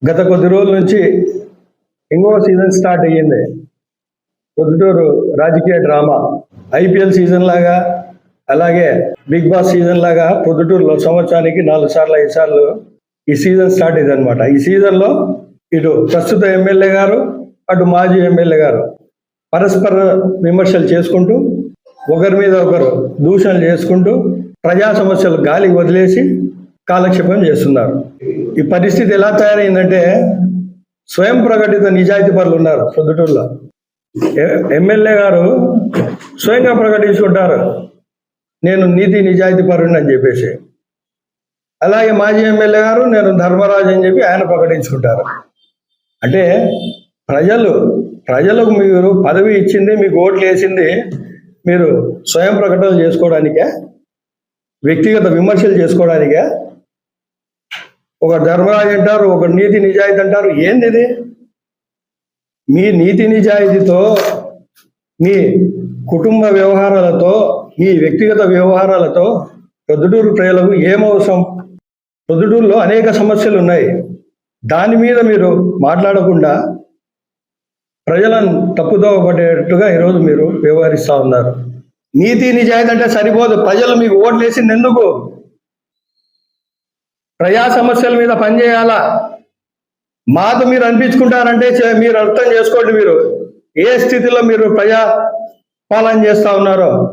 గత కొద్ది రోజుల నుంచి ఇంకో సీజన్ స్టార్ట్ అయ్యింది. పొద్దుటూరు రాజకీయ డ్రామా ఐపీఎల్ సీజన్ లాగా, అలాగే బిగ్ బాస్ సీజన్ లాగా పొద్దుటూరులో సంవత్సరానికి 4 సార్లు 5 సార్లు ఈ సీజన్ స్టార్ట్ అయింది అనమాట. ఈ సీజన్లో ఇటు ప్రస్తుత ఎమ్మెల్యే గారు, అటు మాజీ ఎమ్మెల్యే గారు పరస్పర విమర్శలు చేసుకుంటూ, ఒకరి మీద ఒకరు దూషణలు చేసుకుంటూ, ప్రజా సమస్యలు గాలికి వదిలేసి కాలక్షేపం చేస్తున్నారు. ఈ పరిస్థితి ఎలా తయారైందంటే, స్వయం ప్రకటిత నిజాయితీ పరులు ఉన్నారు పొద్దుటూరులో. ఎమ్మెల్యే గారు స్వయంగా ప్రకటించుకుంటారు, నేను నీతి నిజాయితీ పరుని అని చెప్పేసి. అలాగే మాజీ ఎమ్మెల్యే గారు, నేను ధర్మరాజు అని చెప్పి ఆయన ప్రకటించుకుంటారు. అంటే ప్రజలకు మీరు పదవి ఇచ్చింది, మీకు ఓట్లు వేసింది మీరు స్వయం ప్రకటనలు చేసుకోవడానికే, వ్యక్తిగత విమర్శలు చేసుకోవడానికే. ఒక ధర్మరాజు అంటారు, ఒక నీతి నిజాయితీ అంటారు. ఏంది ఇది? మీ నీతి నిజాయితీతో, మీ కుటుంబ వ్యవహారాలతో, మీ వ్యక్తిగత వ్యవహారాలతో ప్రొద్దుటూరు ప్రజలకు ఏమవసరం? ప్రొద్దుటూరులో అనేక సమస్యలు ఉన్నాయి. దాని మీద మీరు మాట్లాడకుండా ప్రజలను తప్పుదోవ పడేటట్టుగా ఈరోజు మీరు వ్యవహరిస్తూ ఉన్నారు. నీతి నిజాయితీ అంటే సరిపోదు. ప్రజలు మీకు ఓట్లు వేసింది ఎందుకు? ప్రజా సమస్యల మీద పనిచేయాలా? మాకు మీరు అనిపించుకుంటారంటే మీరు అర్థం చేసుకోండి, మీరు ఏ స్థితిలో మీరు ప్రజా పాలన చేస్తూ ఉన్నారో.